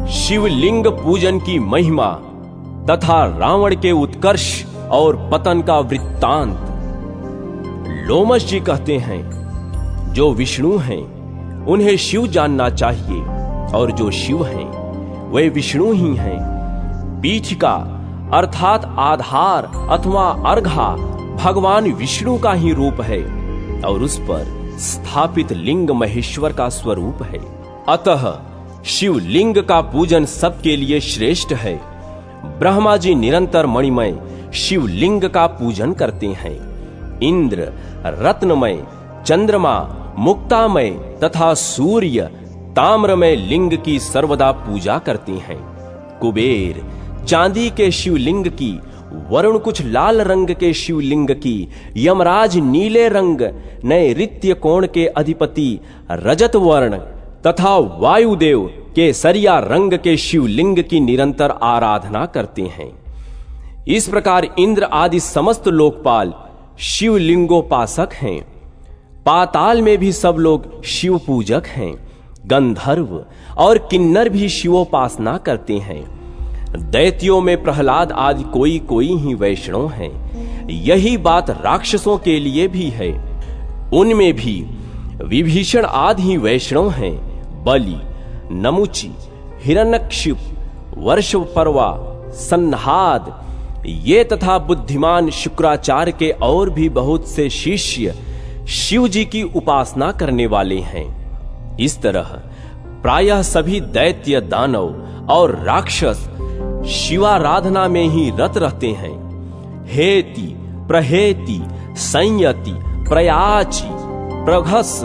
शिवलिंग पूजन की महिमा तथा रावण के उत्कर्ष और पतन का वृत्तांत। लोमश जी कहते हैं, जो विष्णु हैं उन्हें शिव जानना चाहिए, और जो शिव हैं वे विष्णु ही हैं। पीठिका अर्थात आधार अथवा अर्घा भगवान विष्णु का ही रूप है, और उस पर स्थापित लिंग महेश्वर का स्वरूप है। अतः शिवलिंग का पूजन सबके लिए श्रेष्ठ है। ब्रह्मा जी निरंतर मणिमय शिवलिंग का पूजन करते हैं। इंद्र रत्नमय, चंद्रमा मुक्तामय तथा सूर्य ताम्रमय लिंग की सर्वदा पूजा करते हैं। कुबेर चांदी के शिवलिंग की, वरुण कुछ लाल रंग के शिवलिंग की, यमराज नीले रंग, नैऋत्य कोण के अधिपति रजत वर्ण तथा वायुदेव केसरिया रंग के शिवलिंग की निरंतर आराधना करते हैं। इस प्रकार इंद्र आदि समस्त लोकपाल शिवलिंगोपासक हैं। पाताल में भी सब लोग शिव पूजक हैं। गंधर्व और किन्नर भी शिवोपासना करते हैं। दैत्यों में प्रहलाद आदि कोई कोई ही वैष्णव हैं। यही बात राक्षसों के लिए भी है। उनमें भी विभीषण आदि ही वैष्णव हैं। बलि, नमुचि, हिरण्यकशिप, वर्षपर्वा, संहाद ये तथा बुद्धिमान शुक्राचार्य के और भी बहुत से शिष्य शिव जी की उपासना करने वाले हैं। इस तरह प्रायः सभी दैत्य, दानव और राक्षस शिवाराधना में ही रत रहते हैं। हेति, प्रहेति, संयति, प्रयाचि, प्रघस,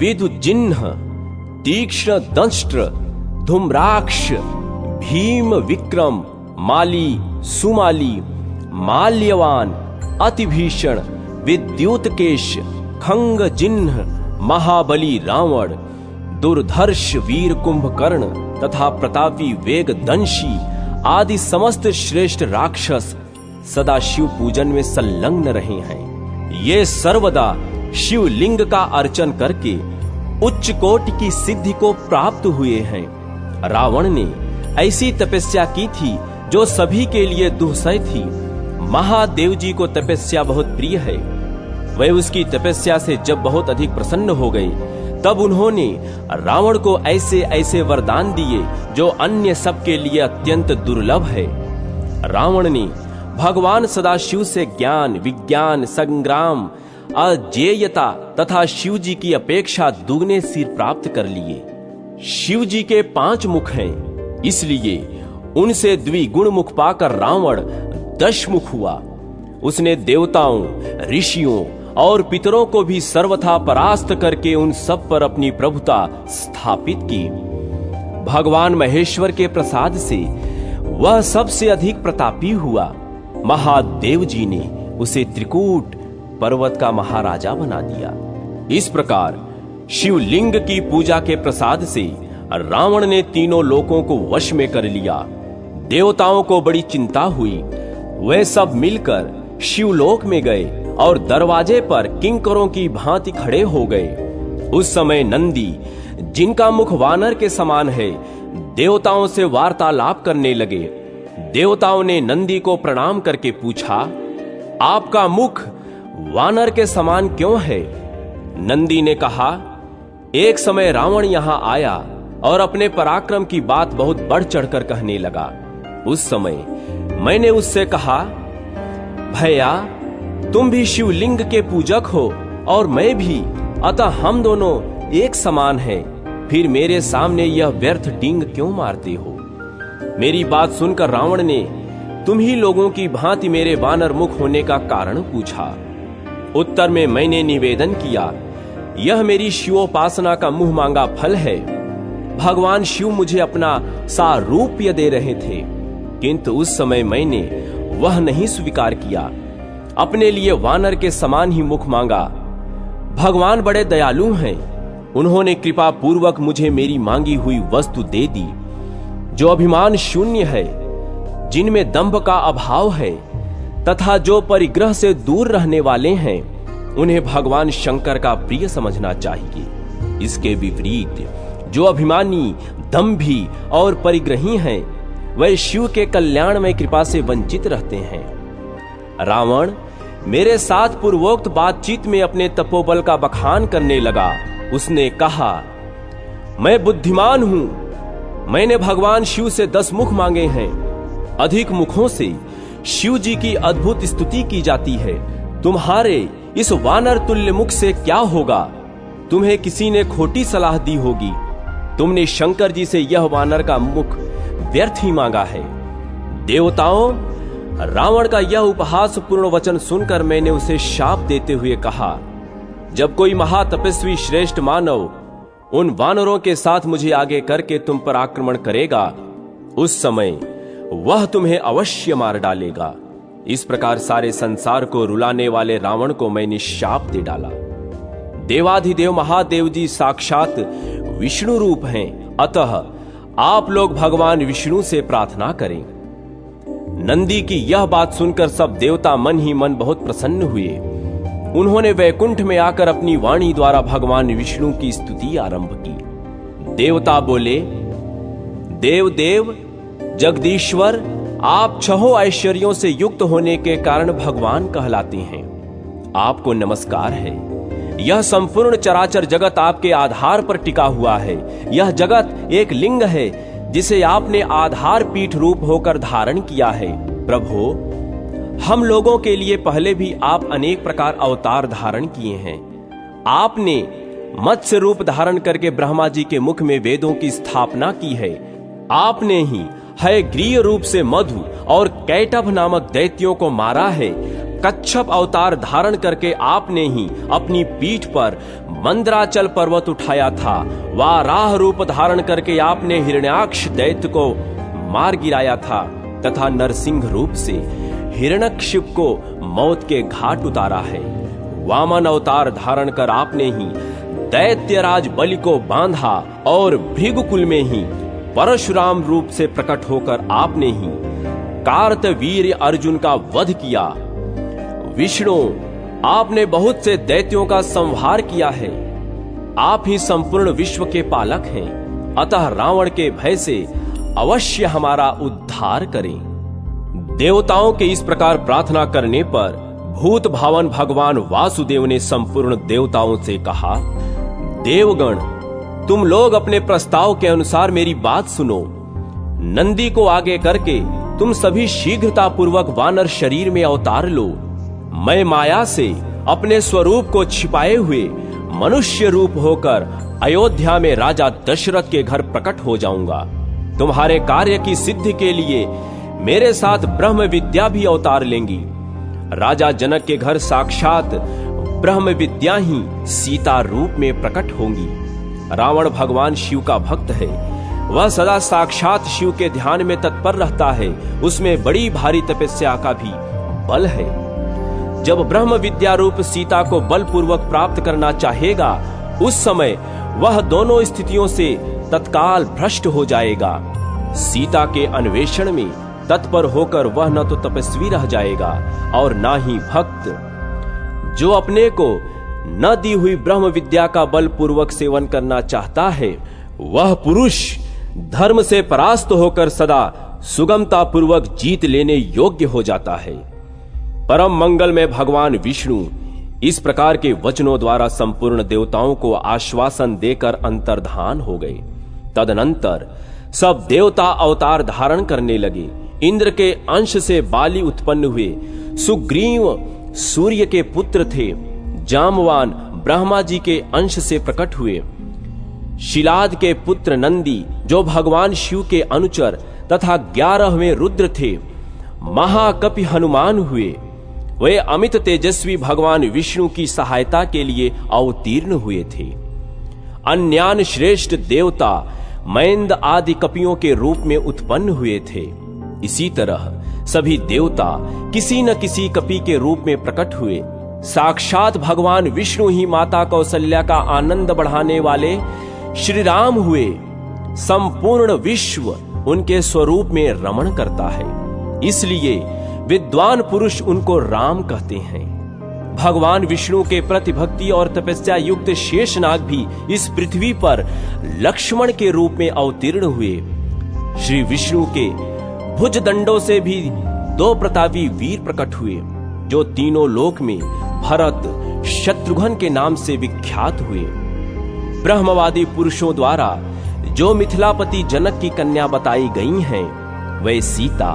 विदुजिह्न, तीक्ष्ण दंष्ट्र, धूम्राक्ष, भीम विक्रम, माली, सुमाली, माल्यवान, अतिभीषण, विद्युतकेश, खंग जिह्न, महाबली रावण, दुर्धर्ष वीर कुंभकर्ण तथा प्रतापी वेगदंशी आदि समस्त श्रेष्ठ राक्षस सदा शिव पूजन में संलग्न रहे हैं। ये सर्वदा शिवलिंग का अर्चन करके उच्च कोटि की सिद्धि को प्राप्त हुए हैं। रावण ने ऐसी तपस्या की थी जो सभी के लिए दुस्सह थी। महादेव जी को तपस्या बहुत प्रिय है। वे उसकी तपस्या से जब बहुत अधिक प्रसन्न हो गए, तब उन्होंने रावण को ऐसे ऐसे वरदान दिए जो अन्य सबके लिए अत्यंत दुर्लभ है। रावण ने भगवान सदाशिव से ज्ञान, विज्ञान, संग्राम, अजेयता तथा शिव जी की अपेक्षा दुगने सिर प्राप्त कर लिए। शिव जी के 5 मुख हैं, इसलिए उनसे द्विगुण मुख पाकर रावण 10 मुख हुआ। उसने देवताओं, ऋषियों और पितरों को भी सर्वथा परास्त करके उन सब पर अपनी प्रभुता स्थापित की। भगवान महेश्वर के प्रसाद से वह सबसे अधिक प्रतापी हुआ। महादेव जी ने उसे त्रिकूट पर्वत का महाराजा बना दिया। इस प्रकार शिवलिंग की पूजा के प्रसाद से रावण ने तीनों लोकों को वश में कर लिया। देवताओं को बड़ी चिंता हुई। वे सब मिलकर शिवलोक में गए और दरवाजे पर किंकरों की भांति खड़े हो गए। उस समय नंदी, जिनका मुख वानर के समान है, देवताओं से वार्तालाप करने लगे। देवताओं ने नंदी को प्रणाम करके पूछा, आपका मुख वानर के समान क्यों है? नंदी ने कहा, एक समय रावण यहां आया और अपने पराक्रम की बात बहुत बढ़ चढ़कर कहने लगा। उस समय मैंने उससे कहा, भैया तुम भी शिवलिंग के पूजक हो और मैं भी, अतः हम दोनों एक समान हैं। फिर मेरे सामने यह व्यर्थ डींग क्यों मारते हो? मेरी बात सुनकर रावण ने तुम ही लोगों की भांति मेरे वानर मुख होने का कारण पूछा। उत्तर में मैंने निवेदन किया, यह मेरी शिवोपासना का मुंह मांगा फल है। भगवान शिव मुझे अपना सारूप्य दे रहे थे, किंतु उस समय मैंने वह नहीं स्वीकार किया। अपने लिए वानर के समान ही मुख मांगा। भगवान बड़े दयालु हैं। उन्होंने कृपा पूर्वक मुझे मेरी मांगी हुई वस्तु दे दी। जो अभिमान शून्य है, जिनमें दंभ का अभाव है तथा जो परिग्रह से दूर रहने वाले हैं, उन्हें भगवान शंकर का प्रिय समझना चाहिए। इसके विपरीत जो अभिमानी, दंभी और परिग्रही हैं, वे शिव के कल्याणमय कृपा से वंचित रहते हैं। रावण मेरे साथ पूर्वोक्त बातचीत में अपने तपोबल का बखान करने लगा। उसने कहा, मैं बुद्धिमान हूं, मैंने भगवान शिव से 10 मुख मांगे हैं। अधिक मुखों से शिव जी की अद्भुत स्तुति की जाती है। तुम्हारे इस वानर तुल्य मुख से क्या होगा? तुम्हें किसी ने खोटी सलाह दी होगी। तुमने शंकर जी से यह वानर का मुख व्यर्थ ही मांगा है। देवताओं, रावण का यह उपहास पूर्ण वचन सुनकर मैंने उसे शाप देते हुए कहा, जब कोई महातपस्वी श्रेष्ठ मानव उन वानरों के साथ मुझे आगे करके तुम पर आक्रमण करेगा, उस समय वह तुम्हें अवश्य मार डालेगा। इस प्रकार सारे संसार को रुलाने वाले रावण को मैंने शाप दे डाला। देवाधिदेव महादेव जी साक्षात विष्णु रूप हैं, अतः आप लोग भगवान विष्णु से प्रार्थना करें। नंदी की यह बात सुनकर सब देवता मन ही मन बहुत प्रसन्न हुए। उन्होंने वैकुंठ में आकर अपनी वाणी द्वारा भगवान विष्णु की स्तुति आरंभ की। देवता बोले, देव देव जगदीश्वर, आप 6 ऐश्वर्यों से युक्त होने के कारण भगवान कहलाते हैं। आपको नमस्कार है। यह संपूर्ण चराचर जगत आपके आधार पर टिका हुआ है। यह जगत एक लिंग है जिसे आपने आधार पीठ रूप होकर धारण किया है। प्रभु, हम लोगों के लिए पहले भी आप अनेक प्रकार अवतार धारण किए हैं। आपने मत्स्य रूप धारण करके ब्रह्मा जी के मुख में वेदों की स्थापना की है। आपने ही हयग्रीव रूप से मधु और कैटभ नामक दैत्यों को मारा है। कच्छप अवतार धारण करके आपने ही अपनी पीठ पर मंदराचल पर्वत उठाया था। वाराह रूप धारण करके आपने हिरण्याक्ष दैत्य को मार गिराया था तथा नरसिंह रूप से हिरण्यकशिप को मौत के घाट उतारा है। वामन अवतार धारण कर आपने ही दैत्यराज बलि को बांधा और भृगुकुल में ही परशुराम रूप से प्रकट होकर आपने ही कार्तवीर्य अर्जुन का वध किया। विष्णु, आपने बहुत से दैत्यों का संहार किया है। आप ही संपूर्ण विश्व के पालक हैं, अतः रावण के भय से अवश्य हमारा उद्धार करें। देवताओं के इस प्रकार प्रार्थना करने पर भूत भावन भगवान वासुदेव ने संपूर्ण देवताओं से कहा, देवगण, तुम लोग अपने प्रस्ताव के अनुसार मेरी बात सुनो। नंदी को आगे करके तुम सभी शीघ्रता पूर्वक वानर शरीर में अवतार लो। मैं माया से अपने स्वरूप को छिपाए हुए मनुष्य रूप होकर अयोध्या में राजा दशरथ के घर प्रकट हो जाऊंगा। तुम्हारे कार्य की सिद्धि के लिए मेरे साथ ब्रह्म विद्या भी अवतार लेंगी। राजा जनक के घर साक्षात ब्रह्म विद्या ही सीता रूप में प्रकट होंगी। रावण भगवान शिव का भक्त है। वह सदा साक्षात शिव के ध्यान में तत्पर रहता है। उसमें बड़ी भारी तपस्या का भी बल है। जब ब्रह्म विद्या रूप सीता को बलपूर्वक प्राप्त करना चाहेगा, उस समय वह दोनों स्थितियों से तत्काल भ्रष्ट हो जाएगा। सीता के अन्वेषण में तत्पर होकर वह न तो तपस्वी रह जाएगा और न ही भक्त। जो अपने को न दी हुई ब्रह्म विद्या का बलपूर्वक सेवन करना चाहता है, वह पुरुष धर्म से परास्त होकर सदा सुगमता पूर्वक जीत लेने योग्य हो जाता है। परम मंगल में भगवान विष्णु इस प्रकार के वचनों द्वारा संपूर्ण देवताओं को आश्वासन देकर अंतर्धान हो गए। तदनंतर सब देवता अवतार धारण करने लगे। इंद्र के अंश से बाली उत्पन्न हुए। सुग्रीव सूर्य के पुत्र थे। जामवान ब्रह्मा जी के अंश से प्रकट हुए। शिलाद के पुत्र नंदी, जो भगवान शिव के अनुचर तथा 11वें रुद्र थे। महाकपि हनुमान हुए। वे अमित तेजस्वी भगवान विष्णु की सहायता के लिए अवतीर्ण हुए थे। अन्यान श्रेष्ठ देवता मैंद आदि कपियों के रूप में उत्पन्न हुए थे। इसी तरह सभी देवता किसी न किसी कपि के रूप में प्रकट हुए। साक्षात भगवान विष्णु ही माता कौशल्या का आनंद बढ़ाने वाले श्री राम हुए। संपूर्ण विश्व उनके स्वरूप में रमण करता है, इसलिए विद्वान पुरुष उनको राम कहते हैं। भगवान विष्णु के प्रति भक्ति और तपस्या युक्त शेषनाग भी इस पृथ्वी पर लक्ष्मण के रूप में अवतीर्ण हुए। श्री विष्णु के भुजदंडों से भी 2 प्रतापी वीर प्रकट हुए, जो तीनों लोक में भरत शत्रुघ्न के नाम से विख्यात हुए। ब्रह्मवादी पुरुषों द्वारा जो मिथिलापति जनक की कन्या बताई गई हैं, वह सीता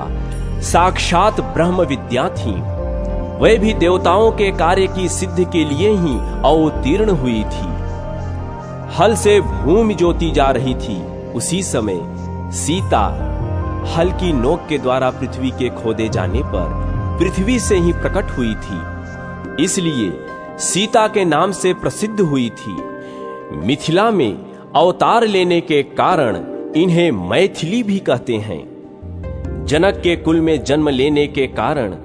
साक्षात ब्रह्म विद्या थी। वह भी देवताओं के कार्य की सिद्धि के लिए ही अवतीर्ण हुई थी। हल से भूमि जोती जा रही थी, उसी समय सीता हल की नोक के द्वारा पृथ्वी के खोदे जाने पर पृथ्वी से ही प्रकट हुई थी, इसलिए सीता के नाम से प्रसिद्ध हुई थी। मिथिला में अवतार लेने के कारण इन्हें मैथिली भी कहते हैं। जनक के कुल में जन्म लेने के कारण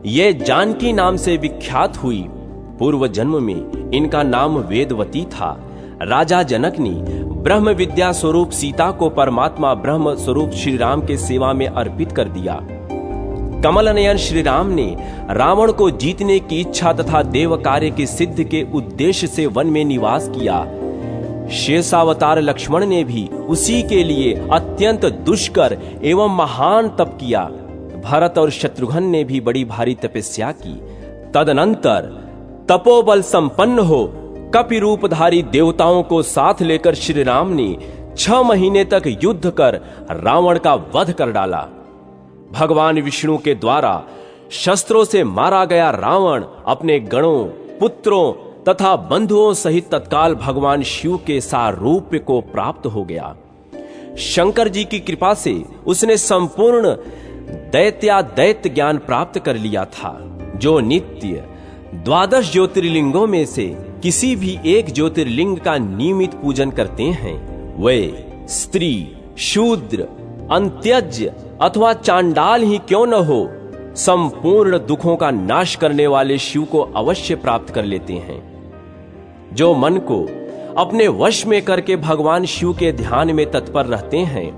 ये जानकी नाम से विख्यात हुई। पूर्व जन्म में इनका नाम वेदवती था। राजा जनक ने ब्रह्म विद्या स्वरूप सीता को परमात्मा ब्रह्म स्वरूप श्री राम के सेवा में अर्पित कर दिया। कमल नयन श्री राम ने रावण को जीतने की इच्छा तथा देव कार्य की सिद्धि के उद्देश्य से वन में निवास किया। शेषावतार लक्ष्मण ने भी उसी के लिए अत्यंत दुष्कर एवं महान तप किया। भरत और शत्रुघ्न ने भी बड़ी भारी तपस्या की। तदनंतर तपोबल संपन्न हो कपि रूपधारी देवताओं को साथ लेकर श्री राम ने 6 महीने तक युद्ध कर रावण का वध कर डाला। भगवान विष्णु के द्वारा शस्त्रों से मारा गया रावण अपने गणों, पुत्रों तथा बंधुओं सहित तत्काल भगवान शिव के सारूप्य को प्राप्त हो गया। शंकर जी की कृपा से उसने संपूर्ण दैत्य ज्ञान प्राप्त कर लिया था, जो नित्य 12 ज्योतिर्लिंगों में से किसी भी एक ज्योतिर्लिंग का नियमित पूजन करते हैं। वे स्त्री, शूद्र, अंत्यज अथवा चांडाल ही क्यों न हो, संपूर्ण दुखों का नाश करने वाले शिव को अवश्य प्राप्त कर लेते हैं। जो मन को अपने वश में करके भगवान शिव के ध्यान में तत्पर रहते हैं,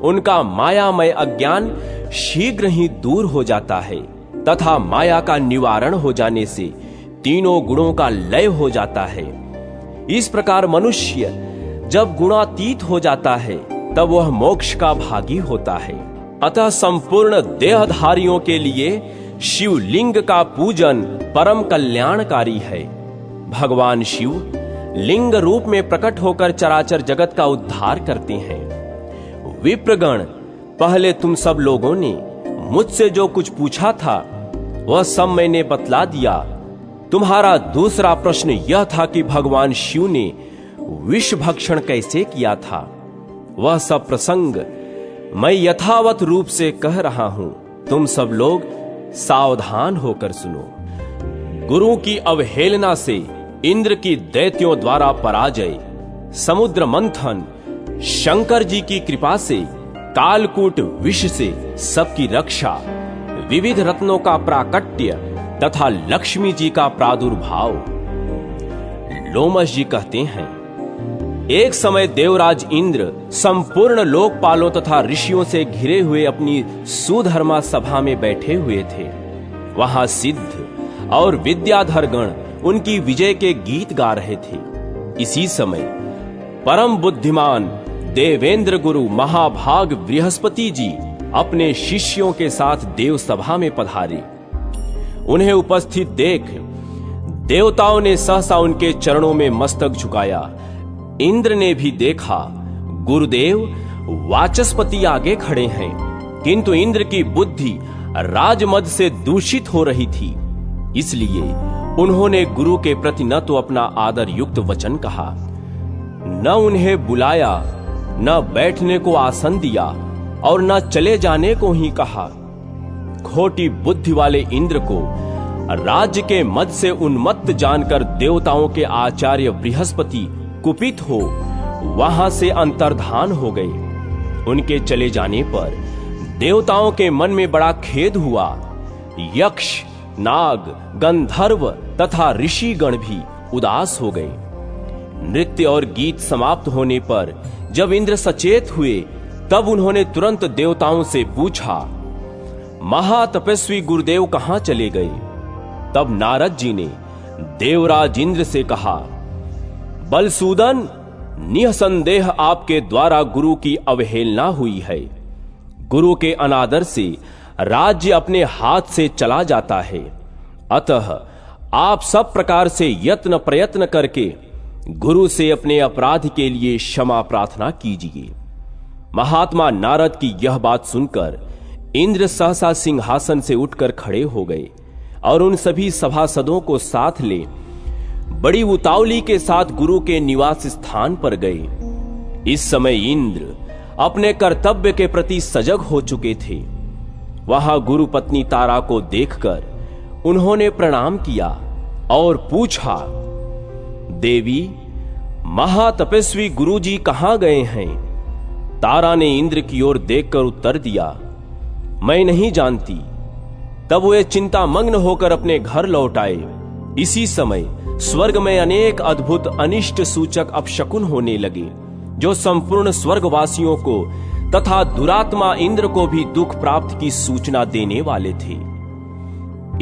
उनका मायामय अज्ञान शीघ्र ही दूर हो जाता है तथा माया का निवारण हो जाने से तीनों गुणों का लय हो जाता है। इस प्रकार मनुष्य जब गुणातीत हो जाता है, तब वह मोक्ष का भागी होता है। अतः संपूर्ण देहधारियों के लिए शिवलिंग का पूजन परम कल्याणकारी है। भगवान शिव लिंग रूप में प्रकट होकर चराचर जगत का उद्धार करते हैं। विप्रगण, पहले तुम सब लोगों ने मुझसे जो कुछ पूछा था वह सब मैंने बतला दिया। तुम्हारा दूसरा प्रश्न यह था कि भगवान शिव ने विष भक्षण कैसे किया था। वह सब प्रसंग मैं यथावत रूप से कह रहा हूं, तुम सब लोग सावधान होकर सुनो। गुरु की अवहेलना से इंद्र की दैत्यों द्वारा पराजय, समुद्र मंथन, शंकर जी की कृपा से कालकूट विष से सबकी रक्षा, विविध रत्नों का प्राकट्य तथा लक्ष्मी जी का प्रादुर्भाव। लोमश जी कहते हैं, एक समय देवराज इंद्र संपूर्ण लोकपालों तथा ऋषियों से घिरे हुए अपनी सुधर्मा सभा में बैठे हुए थे। वहां सिद्ध और विद्याधर गण उनकी विजय के गीत गा रहे थे। इसी समय परम बुद्धिमान देवेंद्र गुरु महाभाग बृहस्पति जी अपने शिष्यों के साथ देव सभा में पधारे। उन्हें उपस्थित देख देवताओं ने सहसा उनके चरणों में मस्तक झुकाया। इंद्र ने भी देखा, गुरुदेव वाचस्पति आगे खड़े हैं, किंतु इंद्र की बुद्धि राजमद से दूषित हो रही थी। इसलिए उन्होंने गुरु के प्रति न तो अपना आदर युक्त वचन कहा, न उन्हें बुलाया, न बैठने को आसन दिया और न चले जाने को ही कहा। खोटी बुद्धि वाले इंद्र को राज्य के मद से उन्मत्त जानकर देवताओं के आचार्य बृहस्पति कुपित हो वहां से अंतर्धान हो गए। उनके चले जाने पर देवताओं के मन में बड़ा खेद हुआ। यक्ष, नाग, गंधर्व तथा ऋषिगण भी उदास हो गए। नृत्य और गीत समाप्त होने पर जब इंद्र सचेत हुए, तब उन्होंने तुरंत देवताओं से पूछा, महातपस्वी गुरुदेव कहां चले गए? तब नारद जी ने देवराज इंद्र से कहा, बलसूदन, निसंदेह आपके द्वारा गुरु की अवहेलना हुई है। गुरु के अनादर से राज्य अपने हाथ से चला जाता है। अतः आप सब प्रकार से यत्न प्रयत्न करके गुरु से अपने अपराध के लिए क्षमा प्रार्थना कीजिए। महात्मा नारद की यह बात सुनकर इंद्र सहसा सिंहासन से उठकर खड़े हो गए और उन सभी सभासदों को साथ ले बड़ी उतावली के साथ गुरु के निवास स्थान पर गए। इस समय इंद्र अपने कर्तव्य के प्रति सजग हो चुके थे। वहां गुरु पत्नी तारा को देखकर उन्होंने प्रणाम किया और पूछा, देवी, महातपस्वी गुरुजी कहां गए हैं? तारा ने इंद्र की ओर देखकर उत्तर दिया, मैं नहीं जानती। तब वे चिंतामग्न होकर अपने घर लौट आए। इसी समय स्वर्ग में अनेक अद्भुत अनिष्ट सूचक अपशकुन होने लगे, जो संपूर्ण स्वर्गवासियों को तथा दुरात्मा इंद्र को भी दुख प्राप्त की सूचना देने वाले थे।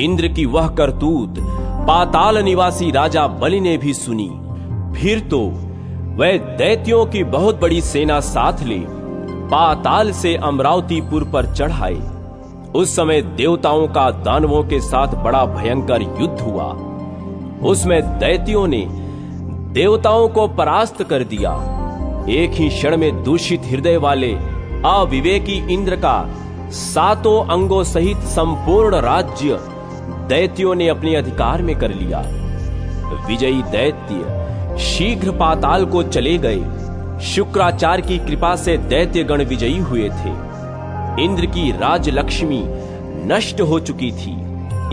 इंद्र की वह करतूत पाताल निवासी राजा बलि ने भी सुनी। फिर तो वह दैत्यों की बहुत बड़ी सेना साथ ले पाताल से अमरावतीपुर पर चढ़ाए। उस समय देवताओं का दानवों के साथ बड़ा भयंकर युद्ध हुआ। उसमें दैत्यों ने देवताओं को परास्त कर दिया। एक ही क्षण में दूषित हृदय वाले अविवेकी इंद्र का 7 अंगों सहित संपूर्ण राज्य दैत्यों ने अपने अधिकार में कर लिया। विजयी दैत्य शीघ्र पाताल को चले गए। शुक्राचार्य की कृपा से दैत्यगण विजयी हुए थे। इंद्र की राजलक्ष्मी नष्ट हो चुकी थी,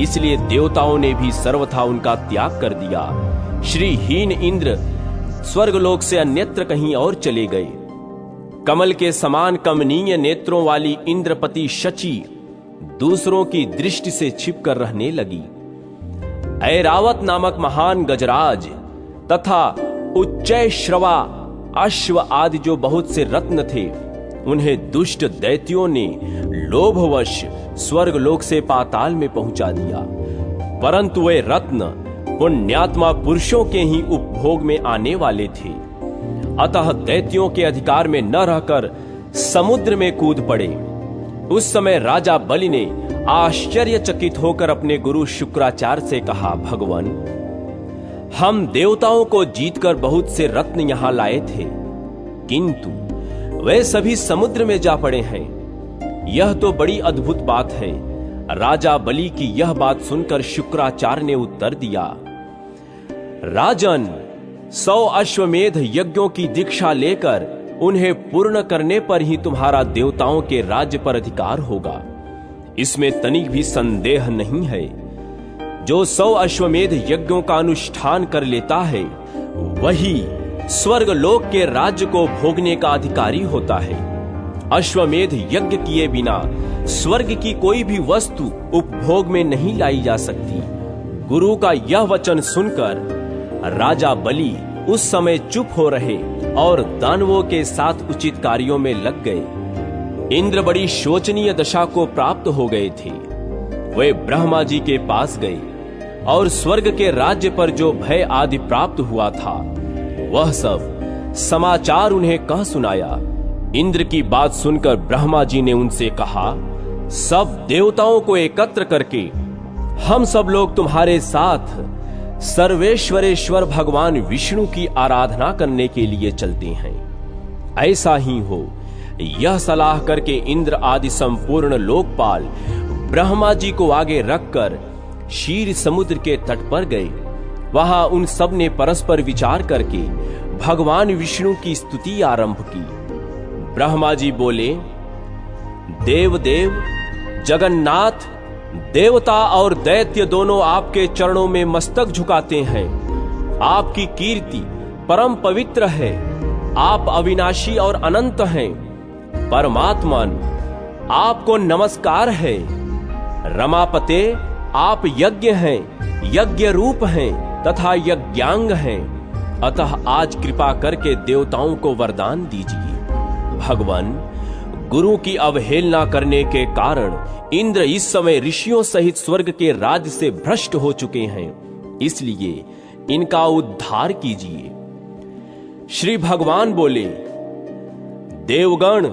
इसलिए देवताओं ने भी सर्वथा उनका त्याग कर दिया। श्रीहीन इंद्र स्वर्गलोक से अन्यत्र कहीं और चले गए। कमल के समान कमनीय नेत्रों वाली इंद्रपति शची दूसरों की दृष्टि से छिपकर रहने लगी। ऐरावत नामक महान गजराज तथा उच्चय श्रवा अश्व आदि जो बहुत से रत्न थे, उन्हें दुष्ट दैत्यों ने लोभवश स्वर्गलोक से पाताल में पहुंचा दिया। परंतु वे रत्न पुण्यात्मा पुरुषों के ही उपभोग में आने वाले थे। अतः दैत्यों के अधिकार में न रहकर समुद्र में कूद पड़े। उस समय राजा बलि ने आश्चर्यचकित होकर अपने गुरु शुक्राचार्य से कहा, भगवान, हम देवताओं को जीतकर बहुत से रत्न यहां लाए थे, किंतु वे सभी समुद्र में जा पड़े हैं। यह तो बड़ी अद्भुत बात है। राजा बलि की यह बात सुनकर शुक्राचार्य ने उत्तर दिया, राजन, 100 अश्वमेध यज्ञों की दीक्षा लेकर उन्हें पूर्ण करने पर ही तुम्हारा देवताओं के राज्य पर अधिकार होगा। इसमें तनिक भी संदेह नहीं है। जो 100 अश्वमेध यज्ञों का अनुष्ठान कर लेता है, वही स्वर्ग लोक के राज्य को भोगने का अधिकारी होता है। अश्वमेध यज्ञ किए बिना स्वर्ग की कोई भी वस्तु उपभोग में नहीं लाई जा सकती। गुरु का यह वचन सुनकर राजा बलि उस समय चुप हो रहे और दानवों के साथ उचित कार्यों में लग गए। इंद्र बड़ी शोचनीय दशा को प्राप्त हो गए थे। वे ब्रह्मा जी के पास गए और स्वर्ग के राज्य पर जो भय आदि प्राप्त हुआ था, वह सब समाचार उन्हें कह सुनाया। इंद्र की बात सुनकर ब्रह्मा जी ने उनसे कहा, सब देवताओं को एकत्र करके हम सब लोग तुम्हारे साथ सर्वेश्वरेश्वर भगवान विष्णु की आराधना करने के लिए चलते हैं। ऐसा ही हो, यह सलाह करके इंद्र आदि संपूर्ण लोकपाल ब्रह्मा जी को आगे रखकर क्षीर समुद्र के तट पर गए। वहां उन सब ने परस्पर विचार करके भगवान विष्णु की स्तुति आरंभ की। ब्रह्मा जी बोले, देव देव जगन्नाथ, देवता और दैत्य दोनों आपके चरणों में मस्तक झुकाते हैं। आपकी कीर्ति परम पवित्र है। आप अविनाशी और अनंत हैं। परमात्मन, आपको नमस्कार है। रमापते, आप यज्ञ हैं, यज्ञ रूप हैं तथा यज्ञांग हैं। अतः आज कृपा करके देवताओं को वरदान दीजिए। भगवान, गुरु की अवहेलना करने के कारण इंद्र इस समय ऋषियों सहित स्वर्ग के राज्य से भ्रष्ट हो चुके हैं। इसलिए इनका उद्धार कीजिए। श्री भगवान बोले, देवगण,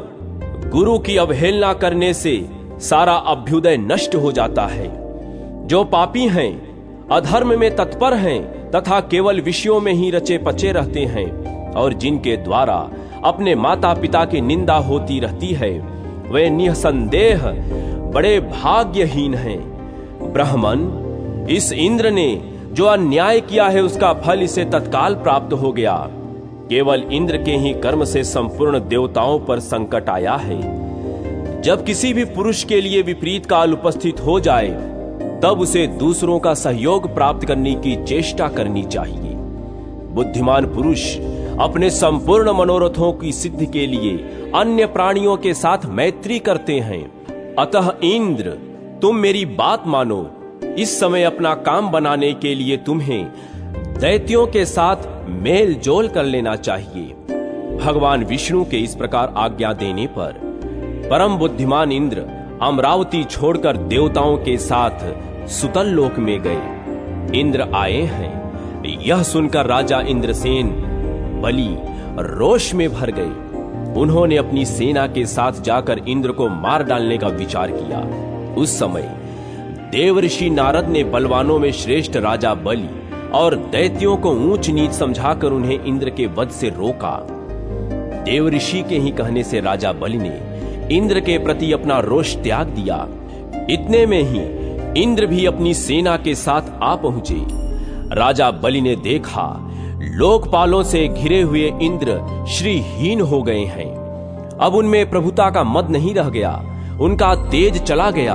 गुरु की अवहेलना करने से सारा अभ्युदय नष्ट हो जाता है। जो पापी हैं, अधर्म में तत्पर हैं तथा केवल विषयों में ही रचे पचे रहते हैं और जिनके द्वारा अपने माता पिता की निंदा होती रहती है, वे निसंदेह बड़े भाग्यहीन हैं। ब्राह्मण, इस इंद्र ने जो अन्याय किया है उसका फल इसे तत्काल प्राप्त हो गया। केवल इंद्र के ही कर्म से संपूर्ण देवताओं पर संकट आया है। जब किसी भी पुरुष के लिए विपरीत काल उपस्थित हो जाए, तब उसे दूसरों का सहयोग प्राप्त करने की चेष्टा करनी चाहिए। बुद्धिमान पुरुष अपने संपूर्ण मनोरथों की सिद्धि के लिए अन्य प्राणियों के साथ मैत्री करते हैं। अतः इंद्र, तुम मेरी बात मानो। इस समय अपना काम बनाने के लिए तुम्हें दैत्यों के साथ मेल जोल कर लेना चाहिए। भगवान विष्णु के इस प्रकार आज्ञा देने पर परम बुद्धिमान इंद्र अमरावती छोड़कर देवताओं के साथ सुतल लोक में गए। इंद्र आए हैं, यह सुनकर राजा इंद्रसेन बलि रोष में भर गए। उन्होंने अपनी सेना के साथ जाकर इंद्र को मार डालने का विचार किया। उस समय देवर्षि नारद ने बलवानों में श्रेष्ठ राजा बलि और दैत्यों को ऊंच नीच समझाकर उन्हें इंद्र के वध से रोका। देवर्षि के ही कहने से राजा बलि ने इंद्र के प्रति अपना रोष त्याग दिया। इतने में ही इंद्र भी अपनी सेना के साथ आ पहुंचे। राजा बलि ने देखा, लोकपालों से घिरे हुए इंद्र श्रीहीन हो गए हैं। अब उनमें प्रभुता का मद नहीं रह गया, उनका तेज चला गया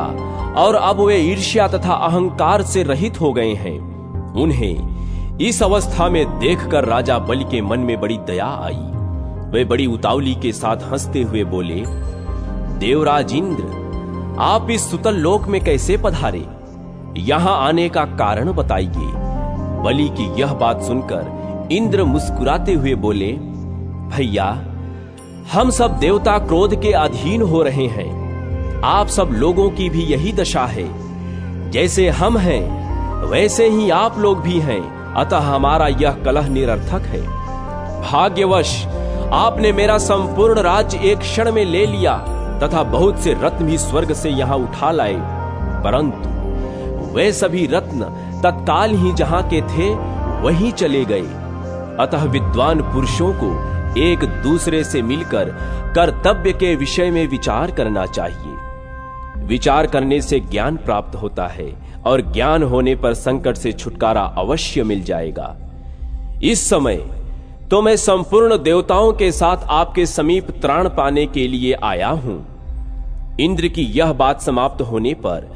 और अब वे ईर्ष्या तथा अहंकार से रहित हो गए हैं। उन्हें इस अवस्था में देखकर राजा बलि के मन में बड़ी दया आई। वे बड़ी उतावली के साथ हंसते हुए बोले, देवराज इंद्र, आप इस सुतल लोक में कैसे पधारे? यहां आने का कारण बताइए। बलि की यह बात सुनकर इंद्र मुस्कुराते हुए बोले, भैया, हम सब देवता क्रोध के अधीन हो रहे हैं। आप सब लोगों की भी यही दशा है। जैसे हम हैं वैसे ही आप लोग भी हैं, अतः हमारा यह कलह निरर्थक है। भाग्यवश आपने मेरा संपूर्ण राज्य एक क्षण में ले लिया तथा बहुत से रत्न भी स्वर्ग से यहां उठा लाए, परंतु वे सभी रत्न तत्काल ही जहां के थे वहीं चले गए। अतः विद्वान पुरुषों को एक दूसरे से मिलकर कर्तव्य के विषय में विचार करना चाहिए। विचार करने से ज्ञान प्राप्त होता है और ज्ञान होने पर संकट से छुटकारा अवश्य मिल जाएगा। इस समय तो मैं संपूर्ण देवताओं के साथ आपके समीप त्राण पाने के लिए आया हूं। इंद्र की यह बात समाप्त होने पर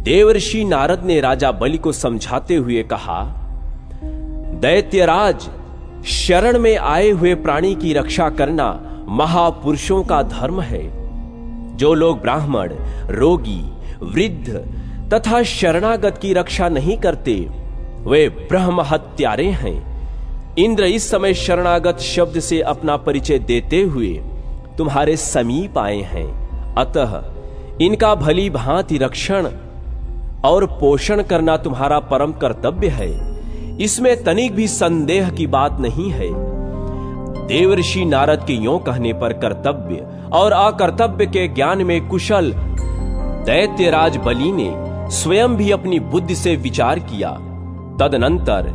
देवर्षि नारद ने राजा बलि को समझाते हुए कहा, दैत्यराज, शरण में आए हुए प्राणी की रक्षा करना महापुरुषों का धर्म है। जो लोग ब्राह्मण, रोगी, वृद्ध तथा शरणागत की रक्षा नहीं करते, वे ब्रह्म हत्यारे हैं। इंद्र इस समय शरणागत शब्द से अपना परिचय देते हुए तुम्हारे समीप आए हैं। अतः इनका भली भांति रक्षण और पोषण करना तुम्हारा परम कर्तव्य है। इसमें तनिक भी संदेह की बात नहीं है। देवर्षि नारद के यों कहने पर कर्तव्य और अकर्तव्य के ज्ञान में कुशल दैत्यराज बलि ने स्वयं भी अपनी बुद्धि से विचार किया। तदनंतर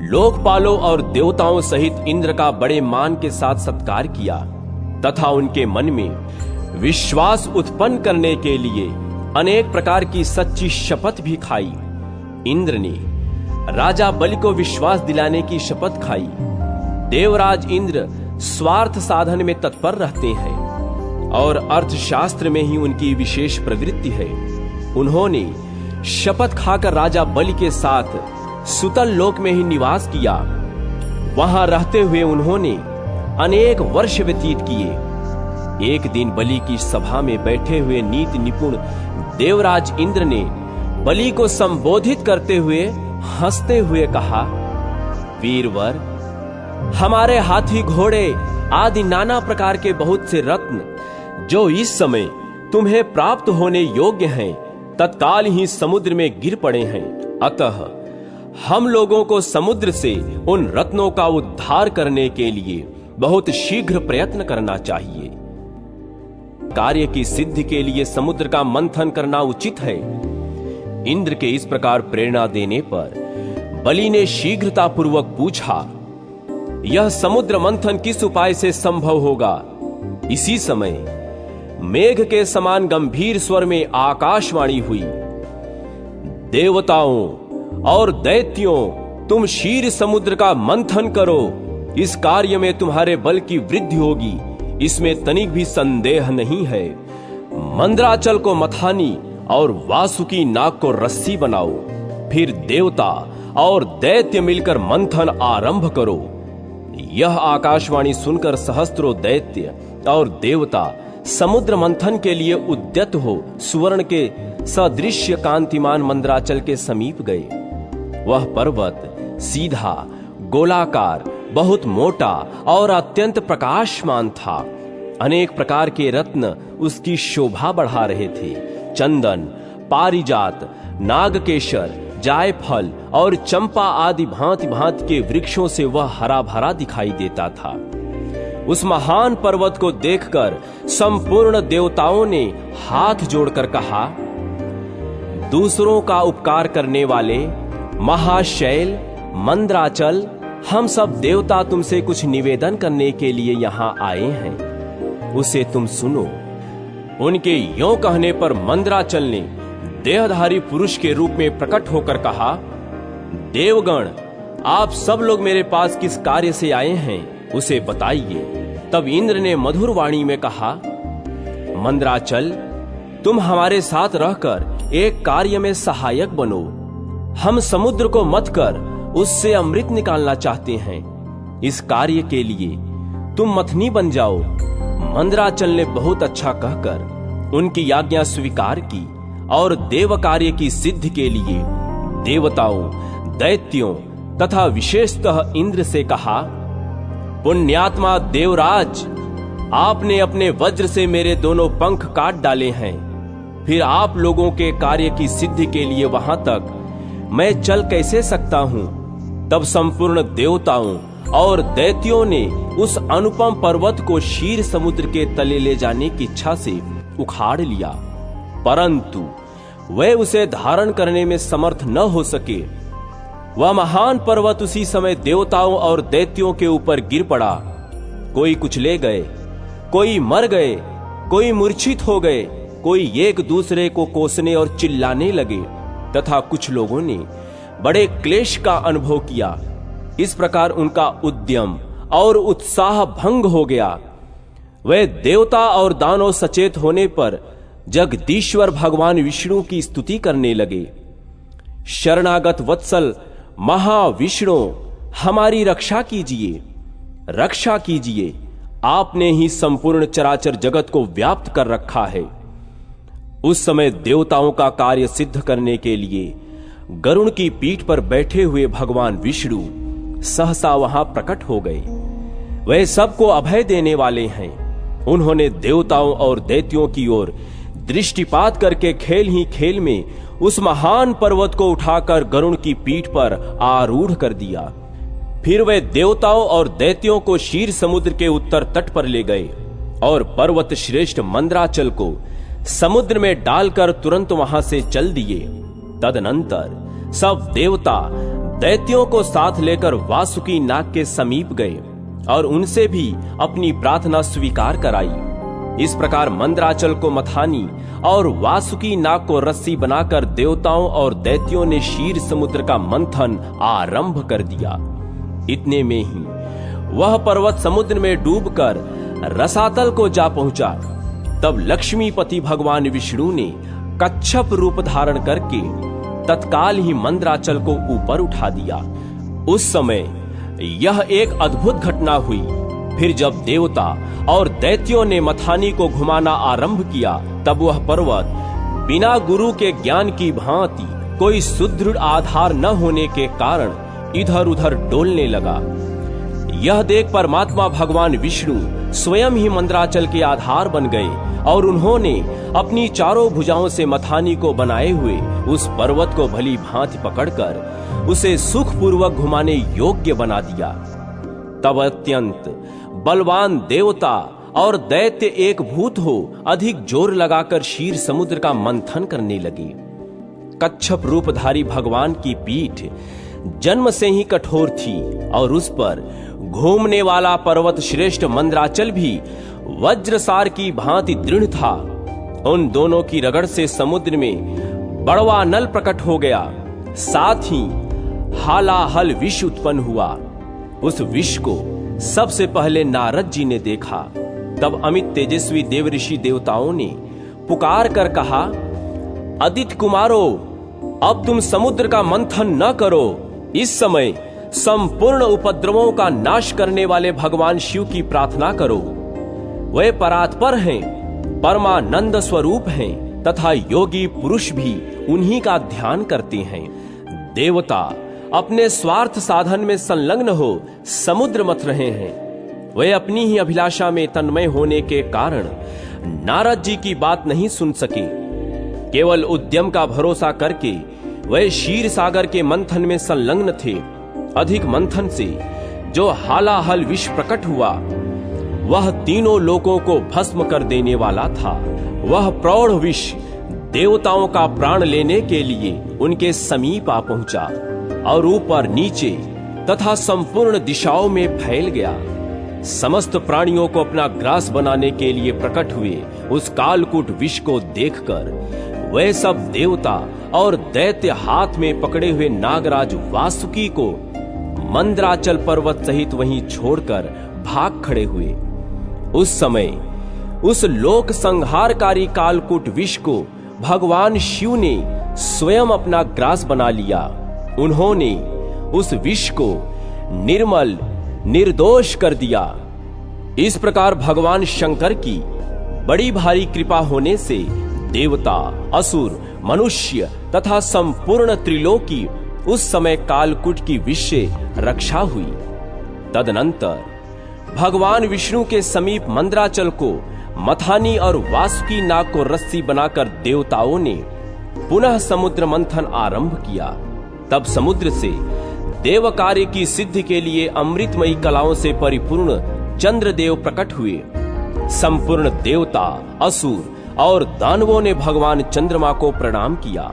लोकपालों और देवताओं सहित इंद्र का बड़े मान के साथ सत्कार किया तथा उनके मन में विश्वास उत्पन्न करने के लिए अनेक प्रकार की सच्ची शपथ भी खाई। इंद्र ने राजा बलि को विश्वास दिलाने की शपथ खाई। देवराज इंद्र स्वार्थ साधन में तत्पर रहते हैं और अर्थशास्त्र में ही उनकी विशेष प्रवृत्ति है। उन्होंने शपथ खाकर राजा बलि के साथ सुतल लोक में ही निवास किया। वहां रहते हुए उन्होंने अनेक वर्ष व्यतीत किए। एक दिन बलि की सभा में बैठे हुए नीति निपुण देवराज इंद्र ने बलि को संबोधित करते हुए हंसते हुए कहा, वीरवर, हमारे हाथी, घोड़े आदि नाना प्रकार के बहुत से रत्न जो इस समय तुम्हें प्राप्त होने योग्य हैं, तत्काल ही समुद्र में गिर पड़े हैं। अतः हम लोगों को समुद्र से उन रत्नों का उद्धार करने के लिए बहुत शीघ्र प्रयत्न करना चाहिए। कार्य की सिद्धि के लिए समुद्र का मंथन करना उचित है। इंद्र के इस प्रकार प्रेरणा देने पर बलि ने शीघ्रता पूर्वक पूछा, यह समुद्र मंथन किस उपाय से संभव होगा? इसी समय मेघ के समान गंभीर स्वर में आकाशवाणी हुई, देवताओं और दैत्यों, तुम क्षीर समुद्र का मंथन करो। इस कार्य में तुम्हारे बल की वृद्धि होगी, इसमें तनिक भी संदेह नहीं है। मंदराचल को मथानी और वासुकी नाग को रस्सी बनाओ। फिर देवता और दैत्य मिलकर मंथन आरंभ करो। यह आकाशवाणी सुनकर सहस्त्रों दैत्य और देवता समुद्र मंथन के लिए उद्यत हो सुवर्ण के सदृश कांतिमान मंदराचल के समीप गए। वह पर्वत सीधा, गोलाकार, बहुत मोटा और अत्यंत प्रकाशमान था। अनेक प्रकार के रत्न उसकी शोभा बढ़ा रहे थे। चंदन, पारिजात, नागकेशर, जायफल और चंपा आदि भांति भांति के वृक्षों से वह हरा भरा दिखाई देता था। उस महान पर्वत को देखकर संपूर्ण देवताओं ने हाथ जोड़कर कहा, दूसरों का उपकार करने वाले महाशैल मंदराचल, हम सब देवता तुमसे कुछ निवेदन करने के लिए यहाँ आए हैं, उसे तुम सुनो। उनके यों कहने पर मंदराचल ने देहधारी पुरुष के रूप में प्रकट होकर कहा, देवगण, आप सब लोग मेरे पास किस कार्य से आए हैं, उसे बताइए। तब इंद्र ने मधुर वाणी में कहा, मंदराचल, तुम हमारे साथ रहकर एक कार्य में सहायक बनो। हम समुद्र को मथ कर उससे अमृत निकालना चाहते हैं। इस कार्य के लिए तुम मथनी बन जाओ। मंदराचल ने बहुत अच्छा कहकर उनकी आज्ञा स्वीकार की और देव कार्य की सिद्धि के लिए देवताओं, दैत्यों तथा विशेषतः इंद्र से कहा, पुण्यात्मा देवराज, आपने अपने वज्र से मेरे दोनों पंख काट डाले हैं। फिर आप लोगों के कार्य की सिद्धि के लिए वहां तक मैं चल कैसे सकता हूं? तब संपूर्ण देवताओं और दैत्यों ने उस अनुपम पर्वत को क्षीर समुद्र के तले ले जाने की इच्छा से उखाड़ लिया, परंतु वे उसे धारण करने में समर्थ न हो सके। वह महान पर्वत उसी समय देवताओं और दैत्यों के ऊपर गिर पड़ा। कोई कुचले गए, कोई मर गए, कोई मूर्छित हो गए, कोई एक दूसरे को कोसने और चिल्लाने लगे तथा कुछ लोगों ने बड़े क्लेश का अनुभव किया। इस प्रकार उनका उद्यम और उत्साह भंग हो गया। वे देवता और दानव सचेत होने पर जगदीश्वर भगवान विष्णु की स्तुति करने लगे। शरणागत वत्सल महाविष्णु, हमारी रक्षा कीजिए, रक्षा कीजिए। आपने ही संपूर्ण चराचर जगत को व्याप्त कर रखा है। उस समय देवताओं का कार्य सिद्ध करने के लिए गरुड़ की पीठ पर बैठे हुए भगवान विष्णु सहसा वहां प्रकट हो गए। वे सबको अभय देने वाले हैं। उन्होंने देवताओं और दैत्यों की ओर दृष्टिपात करके खेल ही खेल में उस महान पर्वत को उठाकर गरुड़ की पीठ पर आरूढ़ कर दिया। फिर वे देवताओं और दैत्यों को क्षीर समुद्र के उत्तर तट पर ले गए और पर्वत श्रेष्ठ मंदराचल को समुद्र में डालकर तुरंत वहां से चल दिए। तदनंतर सब देवता दैत्यों को साथ लेकर वासुकी नाग के समीप गए और उनसे भी अपनी प्रार्थना स्वीकार कराई। इस प्रकार मंदराचल को मथानी और वासुकी नाग को रस्सी बनाकर देवताओं और दैत्यों ने क्षीर समुद्र का मंथन आरंभ कर दिया। इतने में ही वह पर्वत समुद्र में डूबकर रसातल को जा पहुंचा। तब लक्ष्मीपति भगवान विष्णु ने कच्छप रूप धारण करके तत्काल ही मंदराचल को ऊपर उठा दिया। उस समय यह एक अद्भुत घटना हुई। फिर जब देवता और दैत्यों ने मथानी को घुमाना आरंभ किया, तब वह पर्वत बिना गुरु के ज्ञान की भांति कोई सुदृढ़ आधार न होने के कारण इधर उधर डोलने लगा। यह देख परमात्मा भगवान विष्णु स्वयं ही मंदराचल के आधार बन गए और उन्होंने अपनी चारों भुजाओं से मथानी को बनाए हुए उस पर्वत को भली भांति पकड़कर उसे सुखपूर्वक घुमाने योग्य बना दिया। तब अत्यंत बलवान देवता और दैत्य एक भूत हो अधिक जोर लगाकर क्षीर समुद्र का मंथन करने लगे। कच्छप रूपधारी भगवान की पीठ जन्म से ही कठोर थी और उस पर घूमने वाला पर्वत श्रेष्ठ मंदराचल भी वज्रसार की भांति दृढ़ था। उन दोनों की रगड़ से समुद्र में बड़वा नल प्रकट हो गया, साथ ही हालाहल विष उत्पन्न हुआ। उस विष को सबसे पहले नारद जी ने देखा। तब अमित तेजस्वी देवऋषि देवताओं ने पुकार कर कहा, आदित्य कुमारो, अब तुम समुद्र का मंथन न करो। इस समय संपूर्ण उपद्रवों का नाश करने वाले भगवान शिव की प्रार्थना करो। वे परात्पर हैं, परमानंद स्वरूप हैं तथा योगी पुरुष भी उन्हीं का ध्यान करते हैं। देवता अपने स्वार्थ साधन में संलग्न हो समुद्र मथ रहे हैं। वे अपनी ही अभिलाषा में तन्मय होने के कारण नारद जी की बात नहीं सुन सके। केवल उद्यम का भरोसा करके वे क्षीर सागर के मंथन में संलग्न थे। अधिक मंथन से जो हालाहल विष प्रकट हुआ वह तीनों लोकों को भस्म कर देने वाला था। वह प्रौढ़ विष देवताओं का प्राण लेने के लिए उनके समीप आ पहुंचा और ऊपर नीचे तथा संपूर्ण दिशाओं में फैल गया। समस्त प्राणियों को अपना ग्रास बनाने के लिए प्रकट हुए उस कालकूट विष को देखकर वे सब देवता और दैत्य हाथ में पकड़े हुए नागराज वासुकी को मंदराचल पर्वत सहित वहीं छोड़कर भाग खड़े हुए। उस समय उस लोक संहारकारी कालकूट विष को भगवान शिव ने स्वयं अपना ग्रास बना लिया। उन्होंने उस विष को निर्मल निर्दोष कर दिया। इस प्रकार भगवान शंकर की बड़ी भारी कृपा होने से देवता, असुर, मनुष्य तथा संपूर्ण त्रिलोकी उस समय कालकूट की विष से रक्षा हुई। तदनंतर भगवान विष्णु के समीप मंदराचल को मथानी और वासुकी नाग को रस्सी बनाकर देवताओं ने पुनः समुद्र मंथन आरंभ किया। तब समुद्र से देव कार्य की सिद्धि के लिए अमृतमयी कलाओं से परिपूर्ण चंद्रदेव प्रकट हुए। संपूर्ण देवता, असुर और दानवों ने भगवान चंद्रमा को प्रणाम किया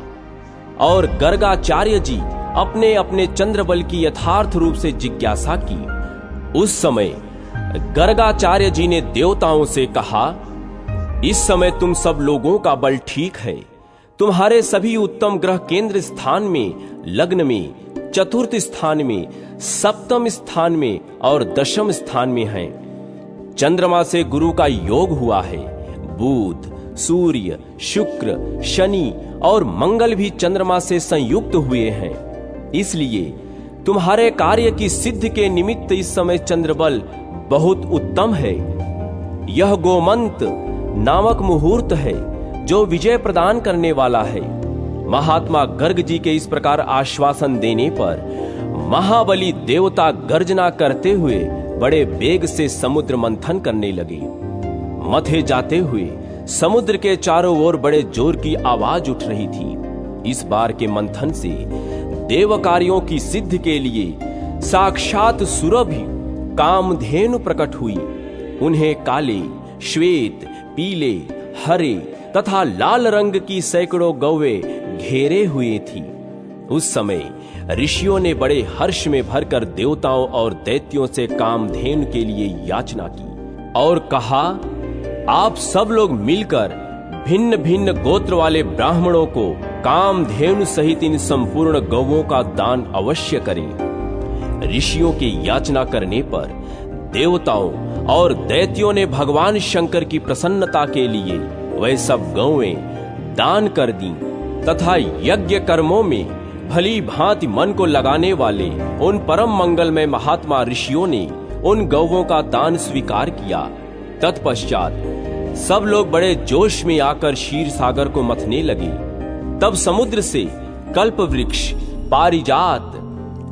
और गर्गाचार्य जी अपने अपने चंद्रबल की यथार्थ रूप से जिज्ञासा की। उस समय गर्गाचार्य जी ने देवताओं से कहा, इस समय तुम सब लोगों का बल ठीक है। तुम्हारे सभी उत्तम ग्रह केंद्र स्थान में, लग्न में, चतुर्थ स्थान में, सप्तम स्थान में और दशम स्थान में हैं। चंद्रमा से गुरु का योग हुआ है। बुध, सूर्य, शुक्र, शनि और मंगल भी चंद्रमा से संयुक्त हुए हैं। इसलिए तुम्हारे कार्य की सिद्धि के निमित्त इस समय चंद्रबल बहुत उत्तम है। यह गोमंत नामक मुहूर्त है जो विजय प्रदान करने वाला है। महात्मा गर्ग जी के इस प्रकार आश्वासन देने पर महाबली देवता गर्जना करते हुए बड़े वेग से समुद्र मंथन करने लगे। मथे जाते हुए समुद्र के चारों ओर बड़े जोर की आवाज उठ रही थी। इस बार के मंथन से देव कार्यों की सिद्धि के लिए साक्षात सुरभि कामधेनु प्रकट हुई। उन्हें काले, श्वेत, पीले, हरे तथा लाल रंग की सैकड़ों गौवे घेरे हुए थी। उस समय ऋषियों ने बड़े हर्ष में भरकर देवताओं और दैत्यों से कामधेनु के लिए याचना की और कहा, आप सब लोग मिलकर भिन्न भिन्न गोत्र वाले ब्राह्मणों को कामधेनु सहित इन संपूर्ण गौवों का दान अवश्य करें। ऋषियों की याचना करने पर देवताओं और दैत्यों ने भगवान शंकर की प्रसन्नता के लिए वह सब गौएं दान कर दी तथा यज्ञ कर्मों में भली भांति मन को लगाने वाले उन परम मंगलमय महात्मा ऋषियों ने उन गौवों का दान स्वीकार किया। तत्पश्चात सब लोग बड़े जोश में आकर क्षीर सागर को मथने लगे। तब समुद्र से कल्प वृक्ष, पारिजात,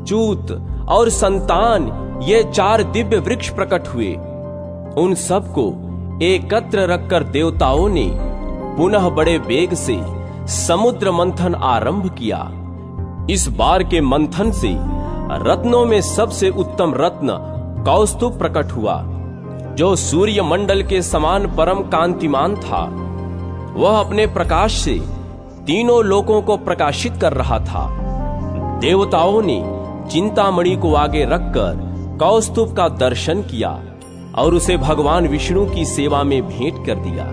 चूत और संतान ये 4 दिव्य वृक्ष प्रकट हुए। उन सबको एकत्र रखकर देवताओं ने पुनः बड़े वेग से समुद्र मंथन आरंभ किया। इस बार के मंथन से रत्नों में सबसे उत्तम रत्न कौस्तुभ प्रकट हुआ, जो सूर्य मंडल के समान परम कांतिमान था। वह अपने प्रकाश से तीनों लोकों को प्रकाशित कर रहा था। देवताओं ने चिंतामणि को आगे रखकर कौस्तुभ का दर्शन किया और उसे भगवान विष्णु की सेवा में भेंट कर दिया।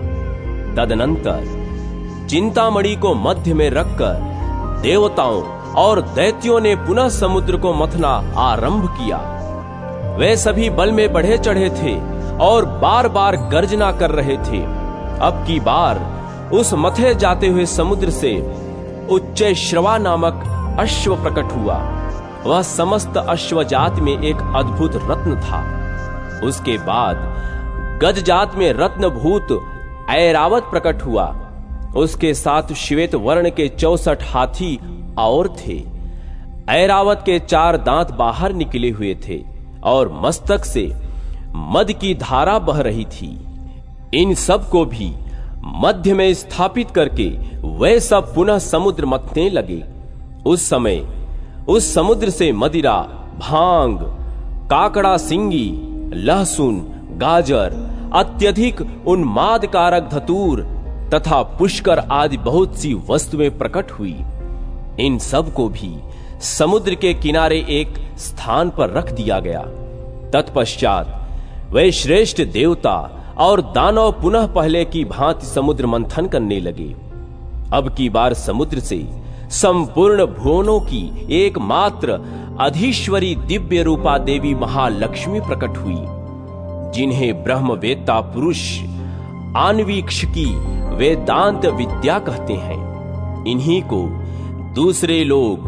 तदनंतर चिंतामणि को मध्य में रखकर देवताओं और दैत्यों ने पुनः समुद्र को मथना आरंभ किया। वे सभी बल में बढ़े चढ़े थे और बार बार गर्जना कर रहे थे। अब की बार उस मथे जाते हुए समुद्र से उच्चैश्रवा नामक अश्व प्रकट हुआ। वह समस्त अश्वजात में एक अद्भुत रत्न था। उसके बाद गजजात में रत्नभूत ऐरावत प्रकट हुआ। उसके साथ श्वेत वर्ण के 64 हाथी और थे। ऐरावत के 4 दांत बाहर निकले हुए थे और मस्तक से मद की धारा बह रही थी। इन सब को भी मध्य में स्थापित करके वे सब पुनः समुद्र मथने लगे। उस समय उस समुद्र से मदिरा, भांग, काकड़ा सिंगी, लहसुन, गाजर, अत्यधिक उन्माद कारक धतूर तथा पुष्कर आदि बहुत सी वस्तुएं प्रकट हुई। इन सब को भी समुद्र के किनारे एक स्थान पर रख दिया गया। तत्पश्चात वे श्रेष्ठ देवता और दानव पुनः पहले की भांति समुद्र मंथन करने लगे। अब की बार समुद्र से संपूर्ण भुवनों की एकमात्र अधीश्वरी दिव्य रूपा देवी महालक्ष्मी प्रकट हुई, जिन्हें ब्रह्मवेत्ता पुरुष आन्वीक्षिकी वेदांत विद्या कहते हैं। इन्हीं को दूसरे लोग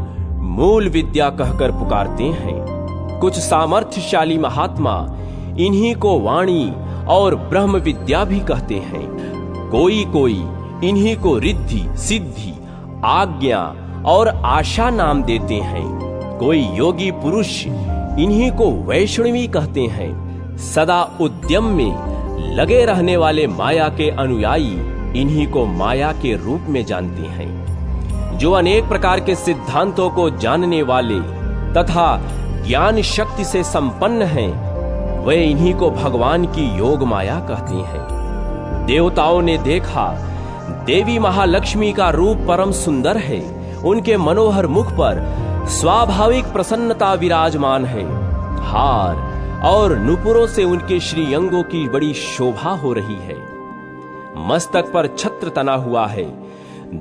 मूल विद्या कहकर पुकारते हैं। कुछ सामर्थ्यशाली महात्मा इन्हीं को वाणी और ब्रह्म विद्या भी कहते हैं। कोई कोई इन्हीं को रिद्धि, सिद्धि, आज्ञा और आशा नाम देते हैं। कोई योगी पुरुष इन्हीं को वैष्णवी कहते हैं। सदा उद्यम में लगे रहने वाले माया के अनुयायी इन्हीं को माया के रूप में जानते हैं। जो अनेक प्रकार के सिद्धांतों को जानने वाले तथा ज्ञान शक्ति से संपन्न हैं, वे इन्हीं को भगवान की योग माया कहते हैं। देवताओं ने देखा देवी महालक्ष्मी का रूप परम सुंदर है। उनके मनोहर मुख पर स्वाभाविक प्रसन्नता विराजमान है। हार और नुपुरों से उनके श्रीअंगों की बड़ी शोभा हो रही है। मस्तक पर छत्र तना हुआ है।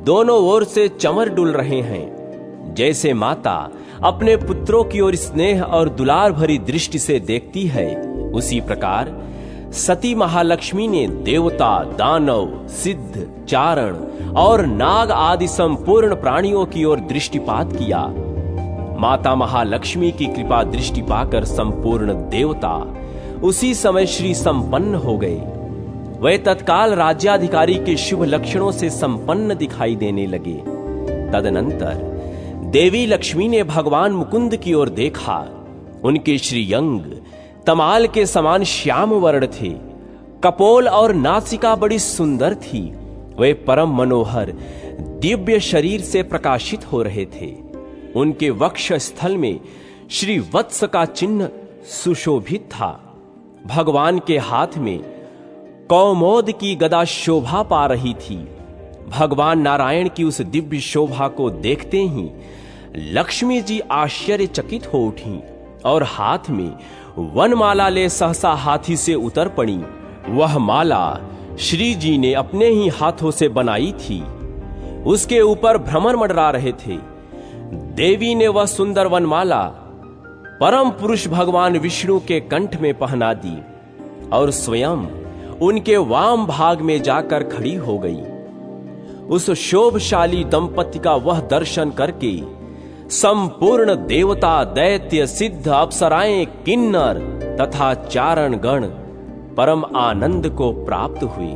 दोनों ओर से चमर डुल रहे हैं। जैसे माता अपने पुत्रों की ओर स्नेह और दुलार भरी दृष्टि से देखती है, उसी प्रकार सती महालक्ष्मी ने देवता, दानव, सिद्ध, चारण और नाग आदि संपूर्ण प्राणियों की ओर दृष्टिपात किया। माता महालक्ष्मी की कृपा दृष्टि पाकर संपूर्ण देवता उसी समय श्री संपन्न हो गए। वे तत्काल राज्याधिकारी के शुभ लक्षणों से संपन्न दिखाई देने लगे। तदनंतर देवी लक्ष्मी ने भगवान मुकुंद की ओर देखा। उनके श्रीअंग तमाल के समान श्याम वर्ण थे। कपोल और नासिका बड़ी सुंदर थी। वे परम मनोहर दिव्य शरीर से प्रकाशित हो रहे थे। उनके वक्ष स्थल में श्री वत्स का चिन्ह सुशोभित था। भगवान के हाथ में कौमोद की गदा शोभा पा रही थी। भगवान नारायण की उस दिव्य शोभा को देखते ही लक्ष्मी जी आश्चर्यचकित हो उठी और हाथ में वनमाला ले सहसा हाथी से उतर पड़ी। वह माला श्री जी ने अपने ही हाथों से बनाई थी। उसके ऊपर भ्रमर मंडरा रहे थे। देवी ने वह सुंदर वनमाला परम पुरुष भगवान विष्णु के कंठ में पहना दी और स्वयं उनके वाम भाग में जाकर खड़ी हो गई। उस शोभशाली दंपति का वह दर्शन करके संपूर्ण देवता, दैत्य, सिद्ध, अप्सराएं, किन्नर तथा चारण गण परम आनंद को प्राप्त हुए।